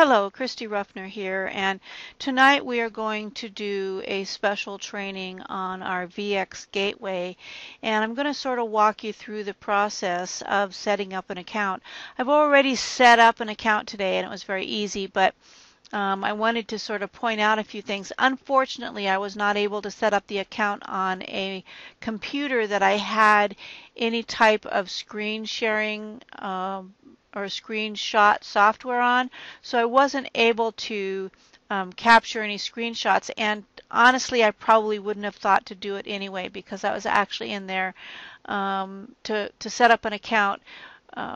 Hello, Christy Ruffner here, and tonight we are going to do a special training on our VX Gateway, and I'm going to sort of walk you through the process of setting up an account. I've already set up an account today and it was very easy, but I wanted to sort of point out a few things. Unfortunately, I was not able to set up the account on a computer that I had any type of screen sharing or screenshot software on, so I wasn't able to capture any screenshots, and honestly I probably wouldn't have thought to do it anyway because I was actually in there to set up an account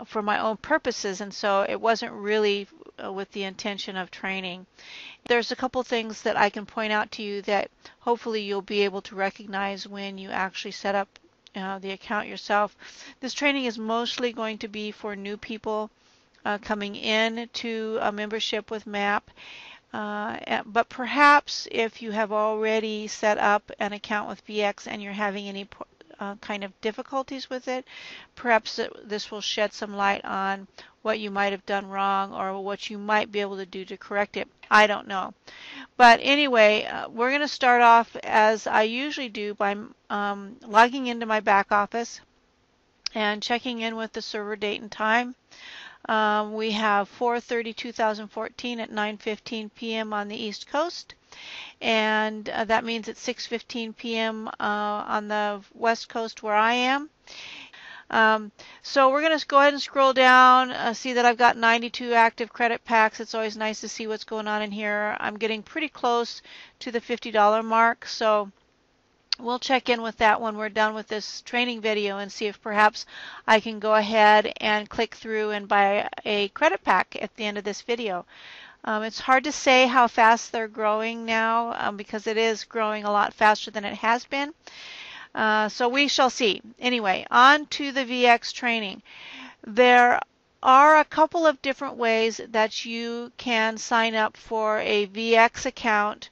for my own purposes, and so it wasn't really with the intention of training. There's a couple things that I can point out to you that hopefully you'll be able to recognize when you actually set up the account yourself. This training is mostly going to be for new people coming in to a membership with MAP. But perhaps if you have already set up an account with VX and you're having any kind of difficulties with it, perhaps this will shed some light on what you might have done wrong or what you might be able to do to correct it. I don't know. But anyway, we're going to start off as I usually do by logging into my back office and checking in with the server date and time. We have 4/30/2014 at 9:15 p.m. on the East Coast, and that means it's 6:15 p.m. On the West Coast where I am. So we're going to go ahead and scroll down, see that I've got 92 active credit packs. It's always nice to see what's going on in here. I'm getting pretty close to the $50 mark, so we'll check in with that when we're done with this training video and see if perhaps I can go ahead and click through and buy a credit pack at the end of this video. It's hard to say how fast they're growing now because it is growing a lot faster than it has been. So we shall see. Anyway, on to the VX training. There are a couple of different ways that you can sign up for a VX account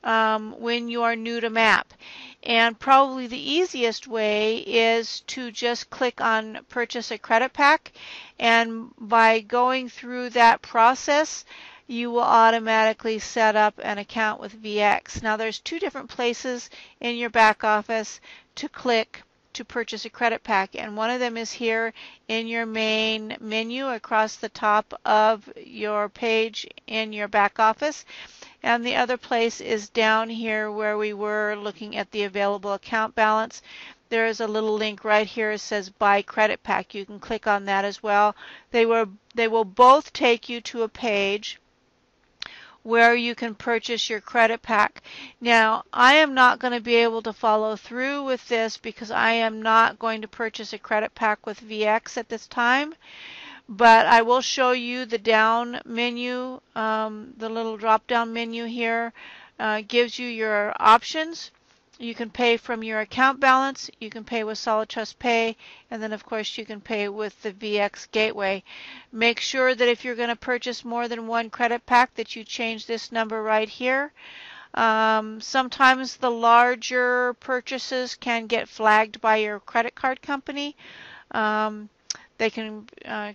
when you are new to MAP. And probably the easiest way is to just click on purchase a credit pack, and by going through that process you will automatically set up an account with VX. Now there's two different places in your back office to click to purchase a credit pack, and one of them is here in your main menu across the top of your page in your back office, and the other place is down here where we were looking at the available account balance. There is a little link right here that says buy credit pack. You can click on that as well. They will both take you to a page where you can purchase your credit pack. Now, I am not going to be able to follow through with this because I am not going to purchase a credit pack with VX at this time, but I will show you the down menu. The little drop down menu here gives you your options. You can pay from your account balance, you can pay with Solid Trust Pay, and then of course you can pay with the VX Gateway. Make sure that if you're going to purchase more than one credit pack that you change this number right here. Sometimes the larger purchases can get flagged by your credit card company. They can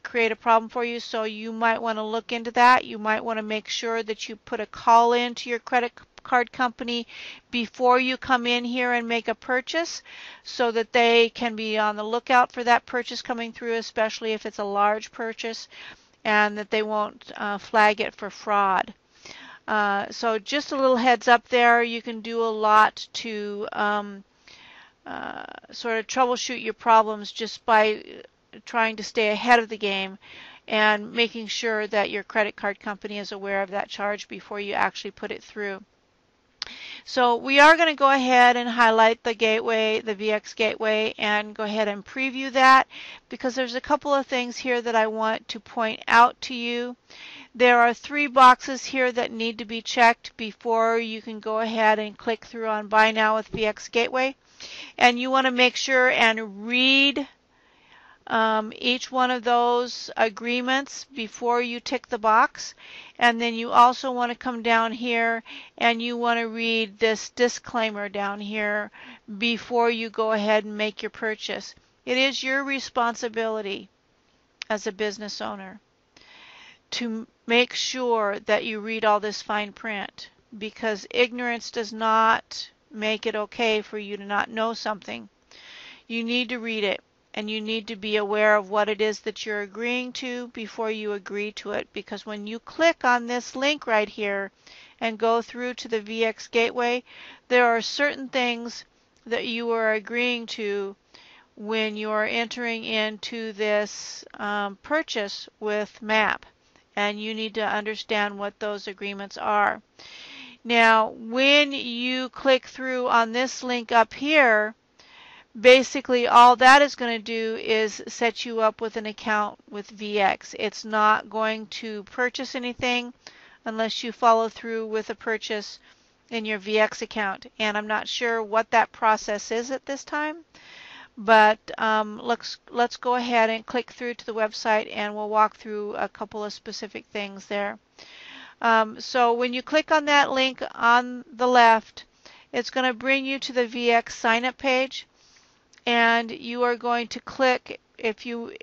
create a problem for you, so you might want to look into that. You might want to make sure that you put a call in to your credit card company before you come in here and make a purchase so that they can be on the lookout for that purchase coming through, especially if it's a large purchase, and that they won't flag it for fraud. So just a little heads up there. You can do a lot to sort of troubleshoot your problems just by trying to stay ahead of the game and making sure that your credit card company is aware of that charge before you actually put it through. So we are going to go ahead and highlight the gateway, the VX Gateway, and go ahead and preview that because there's a couple of things here that I want to point out to you. There are 3 boxes here that need to be checked before you can go ahead and click through on Buy Now with VX Gateway. And you want to make sure and read each one of those agreements before you tick the box, and then you also want to come down here and you want to read this disclaimer down here before you go ahead and make your purchase. It is your responsibility as a business owner to make sure that you read all this fine print, because ignorance does not make it okay for you to not know something. You need to read it, and you need to be aware of what it is that you're agreeing to before you agree to it, because when you click on this link right here and go through to the VX Gateway, there are certain things that you are agreeing to when you are entering into this purchase with MAP, and you need to understand what those agreements are. Now, when you click through on this link up here, basically all that is going to do is set you up with an account with VX. It's not going to purchase anything unless you follow through with a purchase in your VX account. And I'm not sure what that process is at this time, but let's go ahead and click through to the website, and we'll walk through a couple of specific things there. So when you click on that link on the left, it's going to bring you to the VX sign up page, and you are going to click, if you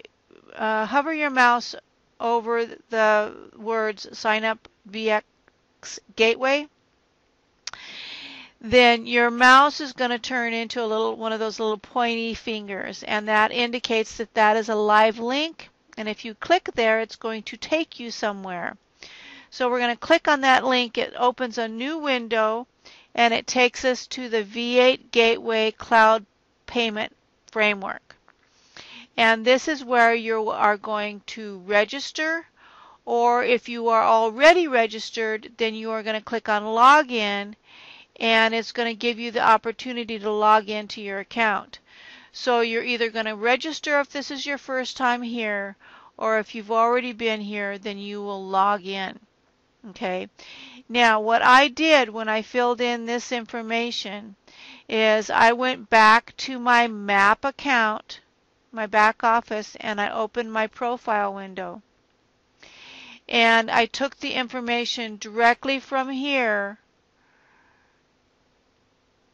hover your mouse over the words sign up VX Gateway, then your mouse is going to turn into one of those little pointy fingers, and that indicates that that is a live link. And if you click there, it's going to take you somewhere. So we're going to click on that link. It opens a new window, and it takes us to the V8 Gateway Cloud Payment Framework. And this is where you are going to register, or if you are already registered, then you are going to click on Login, and it's going to give you the opportunity to log into your account. So you're either going to register if this is your first time here, or if you've already been here, then you will log in. Okay. Now, what I did when I filled in this information is I went back to my MAP account, my back office, and I opened my profile window. And I took the information directly from here,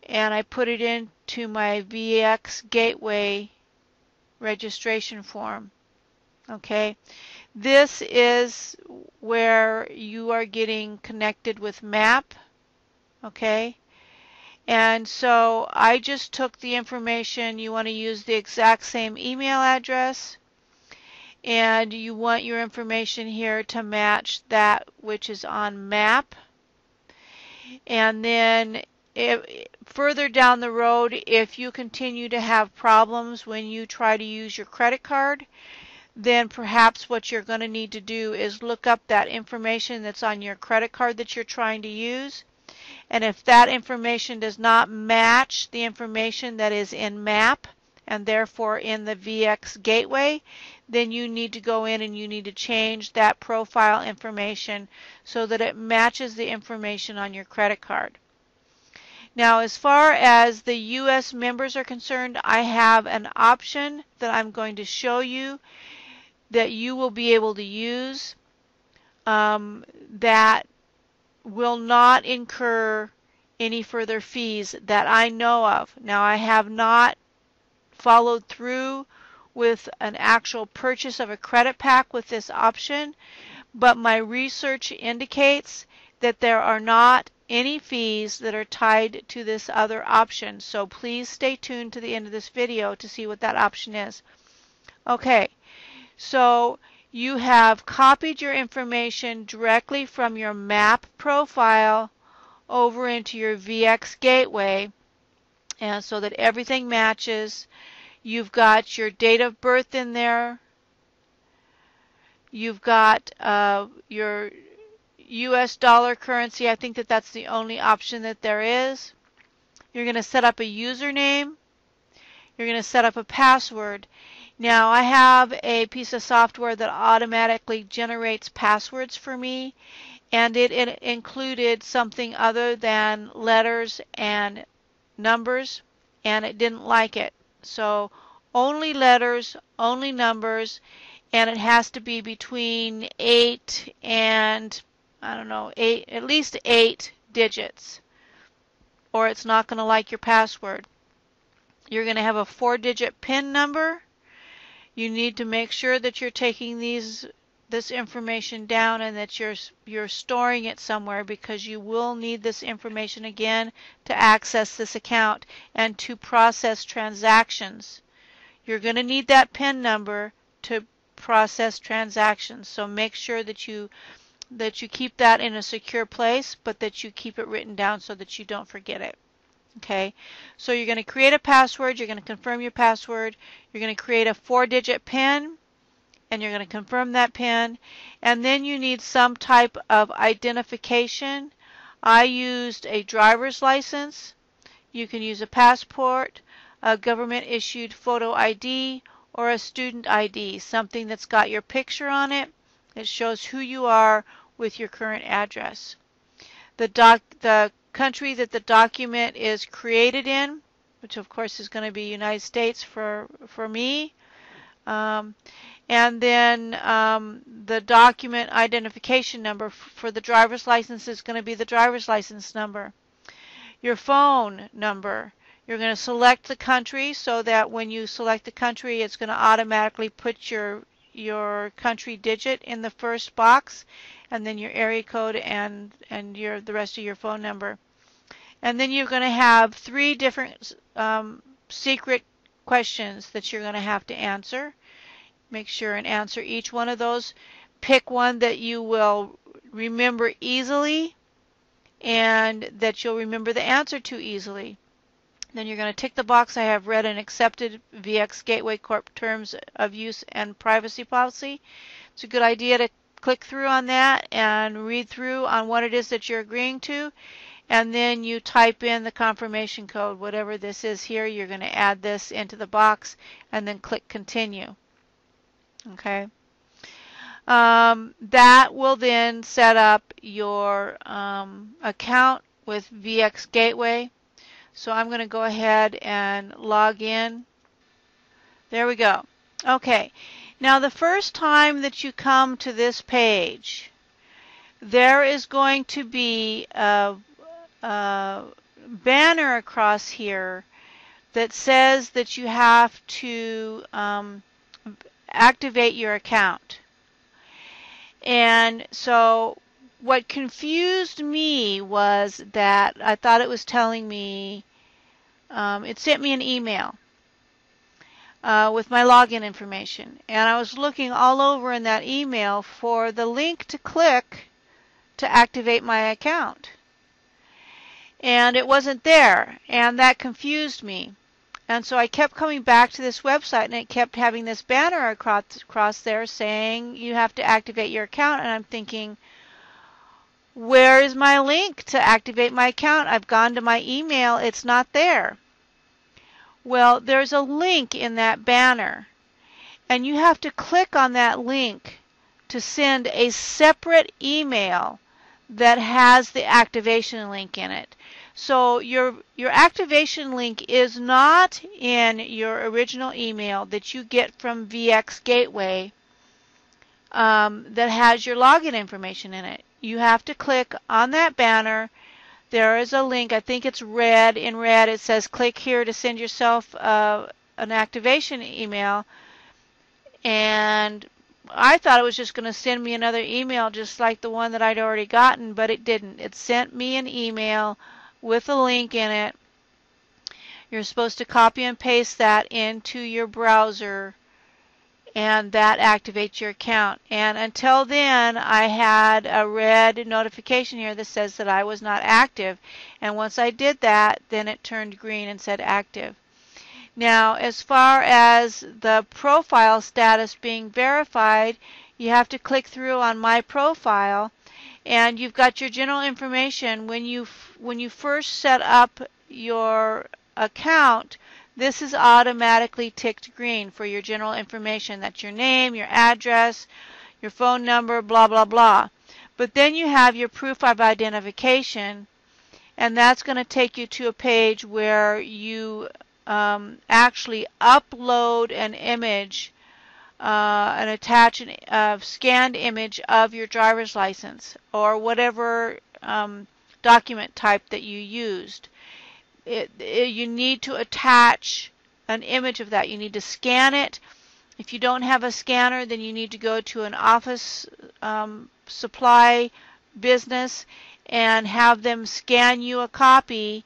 and I put it into my VX Gateway registration form. Okay. This is where you are getting connected with MAP. Okay. And so I just took the information. You want to use the exact same email address, and you want your information here to match that which is on MAP. And then further down the road, if you continue to have problems when you try to use your credit card, then perhaps what you're going to need to do is look up that information that's on your credit card that you're trying to use. And if that information does not match the information that is in MAP, and therefore in the VX Gateway, then you need to go in and you need to change that profile information so that it matches the information on your credit card. Now, as far as the U.S. members are concerned, I have an option that I'm going to show you that you will be able to use that will not incur any further fees that I know of. Now, I have not followed through with an actual purchase of a credit pack with this option, but my research indicates that there are not any fees that are tied to this other option. So please stay tuned to the end of this video to see what that option is. Okay, so you have copied your information directly from your MAP profile over into your VX Gateway, and so that everything matches. You've got your date of birth in there. You've got your US dollar currency. I think that that's the only option that there is. You're going to set up a username. You're going to set up a password. Now, I have a piece of software that automatically generates passwords for me, and it included something other than letters and numbers, and it didn't like it. So only letters, only numbers, and it has to be between 8 and, I don't know, at least 8 digits, or it's not going to like your password. You're going to have a 4-digit PIN number. You need to make sure that you're taking these this information down and that you're storing it somewhere, because you will need this information again to access this account and to process transactions. You're going to need that PIN number to process transactions, so make sure that you keep that in a secure place, but that you keep it written down so that you don't forget it. Okay, so you're going to create a password, you're going to confirm your password, you're going to create a 4-digit PIN, and you're going to confirm that PIN, and then you need some type of identification. I used a driver's license. You can use a passport, a government-issued photo ID, or a student ID, something that's got your picture on it. It shows who you are with your current address. The country that the document is created in, which of course is going to be United States for me, and then the document identification number for the driver's license is going to be the driver's license number. Your phone number. You're going to select the country so that when you select the country, it's going to automatically put your country digit in the first box, and then your area code and the rest of your phone number. And then you're going to have 3 different secret questions that you're going to have to answer. Make sure and answer each one of those. Pick one that you will remember easily and that you'll remember the answer to easily. Then you're going to tick the box, I have read and accepted VX Gateway Corp terms of use and privacy policy. It's a good idea to click through on that and read through on what it is that you're agreeing to, and then you type in the confirmation code, whatever this is here. You're going to add this into the box and then click continue. Okay. That will then set up your account with VX Gateway. So I'm going to go ahead and log in. There we go. Okay. Now the first time that you come to this page, there is going to be a banner across here that says that you have to activate your account. And so what confused me was that I thought it was telling me, it sent me an email with my login information, and I was looking all over in that email for the link to click to activate my account, and it wasn't there, and that confused me. And so I kept coming back to this website, and it kept having this banner across there saying you have to activate your account, and I'm thinking, where is my link to activate my account? I've gone to my email, it's not there. Well, there's a link in that banner, and you have to click on that link to send a separate email that has the activation link in it. So your activation link is not in your original email that you get from VX Gateway that has your login information in it. You have to click on that banner. There is a link, I think it's red. In red it says click here to send yourself an activation email. And I thought it was just going to send me another email just like the one that I'd already gotten, but it didn't. It sent me an email with a link in it. You're supposed to copy and paste that into your browser, and that activates your account. And until then, I had a red notification here that says that I was not active. And once I did that, then it turned green and said active. Now, as far as the profile status being verified, you have to click through on My Profile, and you've got your general information. When you first set up your account, this is automatically ticked green for your general information. That's your name, your address, your phone number, blah, blah, blah. But then you have your proof of identification, and that's going to take you to a page where you actually upload an image and attach a scanned image of your driver's license or whatever document type that you used. You need to attach an image of that. You need to scan it If you don't have a scanner, then you need to go to an office supply business and have them scan you a copy,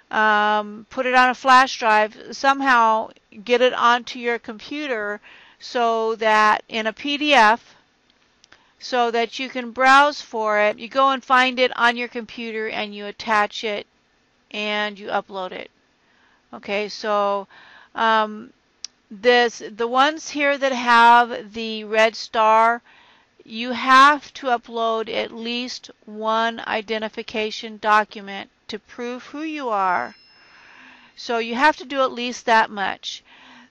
put it on a flash drive, somehow get it onto your computer so that in a PDF, so that you can browse for it. You go and find it on your computer and you attach it and you upload it. Okay, so the ones here that have the red star, you have to upload at least one identification document to prove who you are. So you have to do at least that much.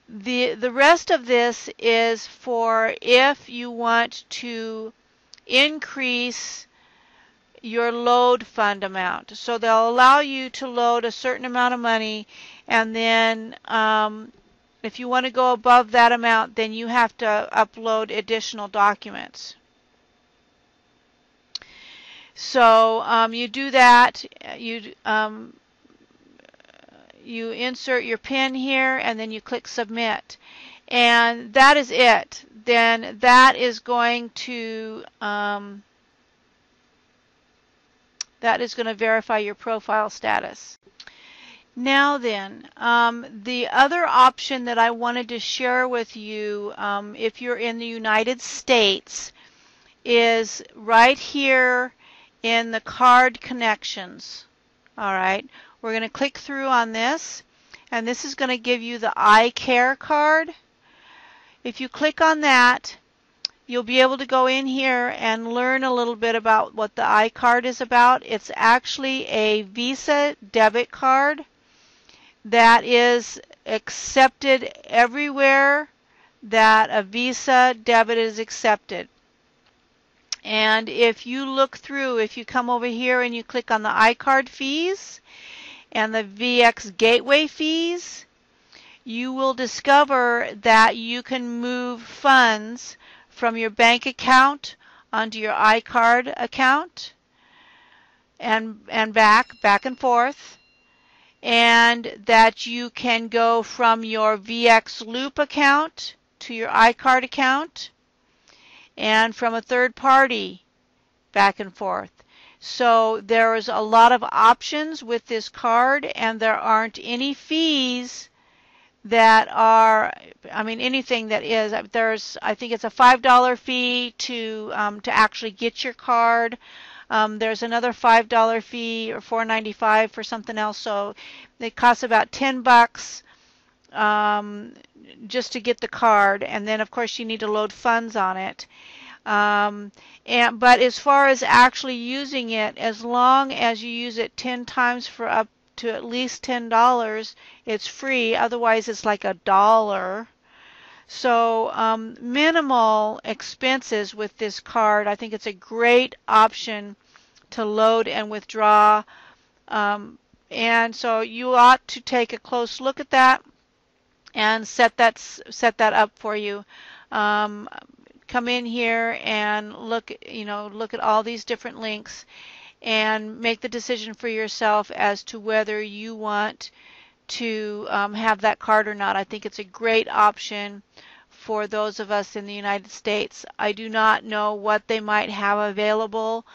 The rest of this is for if you want to increase your load fund amount. So they'll allow you to load a certain amount of money, and then if you want to go above that amount, then you have to upload additional documents. So you do that, you insert your PIN here, and then you click submit, and that is it. Then that is going to verify your profile status. Now then, the other option that I wanted to share with you, if you're in the United States, is right here in the card connections. All right, we're going to click through on this, and this is going to give you the iCare card. If you click on that, you'll be able to go in here and learn a little bit about what the iCard is about. It's actually a Visa debit card that is accepted everywhere that a Visa debit is accepted. And if you look through, if you come over here and you click on the iCard fees and the VX gateway fees, you will discover that you can move funds from your bank account onto your iCard account and back and forth, and that you can go from your VX Loop account to your iCard account, and from a third party back and forth. So there's a lot of options with this card, and there aren't any fees that are, I mean, anything that is, I think it's a $5 fee to actually get your card. There's another $5 fee, or $4.95 for something else. So it costs about $10 just to get the card, and then of course you need to load funds on it. But as far as actually using it, as long as you use it 10 times for up to at least $10, it's free. Otherwise it's like $1. So minimal expenses with this card. I think it's a great option to load and withdraw, and so you ought to take a close look at that and set that up for you. Come in here and look at all these different links and make the decision for yourself as to whether you want to have that card or not. I think it's a great option for those of us in the United States. I do not know what they might have available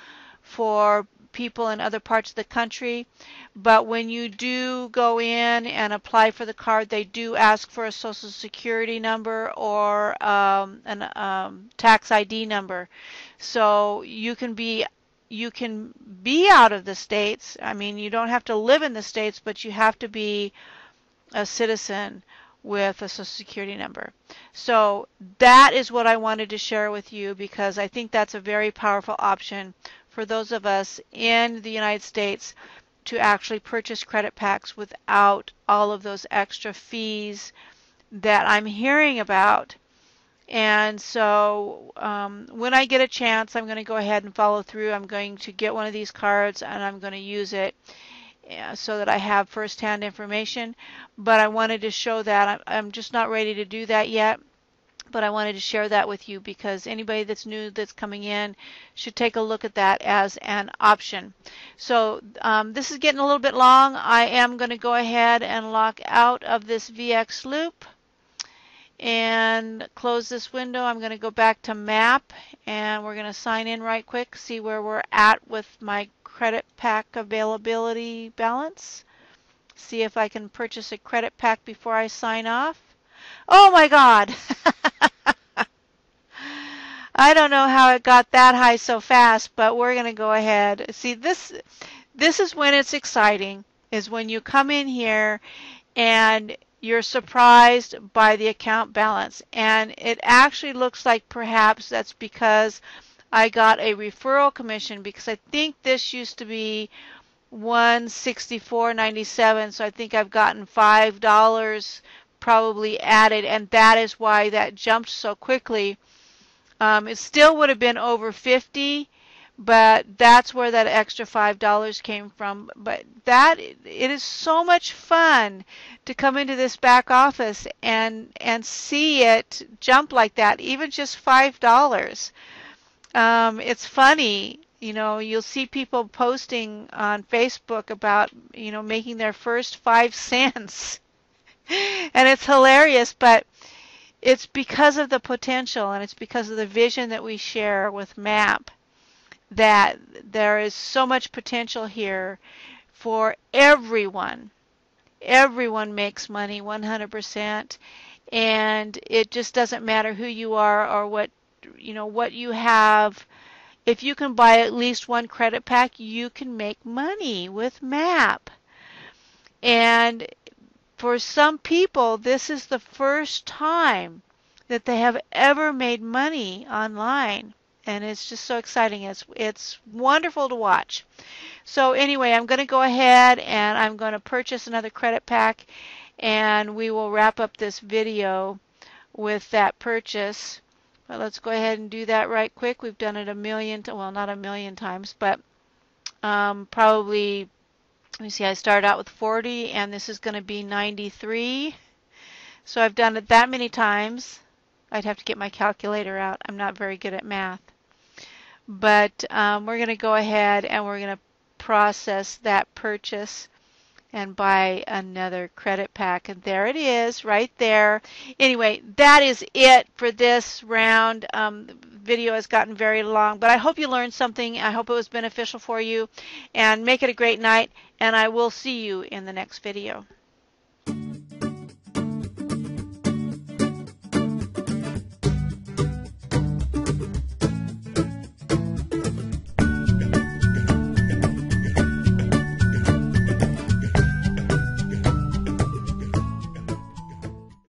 for people in other parts of the country, but when you do go in and apply for the card, they do ask for a Social Security number or an tax ID number. So you can be out of the States. I mean, you don't have to live in the States, but you have to be a citizen with a Social Security number. So that is what I wanted to share with you, because I think that's a very powerful option for those of us in the United States to actually purchase credit packs without all of those extra fees that I'm hearing about. And so when I get a chance, I'm going to go ahead and follow through. I'm going to get one of these cards and I'm going to use it so that I have first-hand information. But I wanted to show that. I'm just not ready to do that yet. But I wanted to share that with you because anybody that's new that's coming in should take a look at that as an option. So this is getting a little bit long. I am going to go ahead and lock out of this VX loop. and close this window. I'm going to go back to map, and we're going to sign in right quick, see where we're at with my credit pack availability balance. See if I can purchase a credit pack before I sign off. Oh my God! I don't know how it got that high so fast, but we're going to go ahead. See, this is when it's exciting, is when you come in here and you're surprised by the account balance. And it actually looks like perhaps that's because I got a referral commission, because I think this used to be $164.97, so I think I've gotten $5 probably added, and that is why that jumped so quickly. It still would have been over 50, but that's where that extra $5 came from. But it is so much fun to come into this back office and see it jump like that, even just $5. It's funny, you'll see people posting on Facebook about, making their first 5 cents. And it's hilarious, but it's because of the potential, and it's because of the vision that we share with MAP, that there is so much potential here for everyone. Everyone makes money 100%, and it just doesn't matter who you are or what you have. If you can buy at least one credit pack, you can make money with MAP. And for some people, this is the first time that they have ever made money online. And it's just so exciting. It's wonderful to watch. So anyway, I'm going to go ahead and I'm going to purchase another credit pack, and we will wrap up this video with that purchase. But let's go ahead and do that right quick. We've done it well, not a million times, but probably, let me see, I started out with 40, and this is going to be 93. So I've done it that many times. I'd have to get my calculator out. I'm not very good at math. But we're going to go ahead and we're going to process that purchase and buy another credit pack. And there it is, right there. Anyway, that is it for this round. The video has gotten very long, but I hope you learned something. I hope it was beneficial for you. And make it a great night, and I will see you in the next video.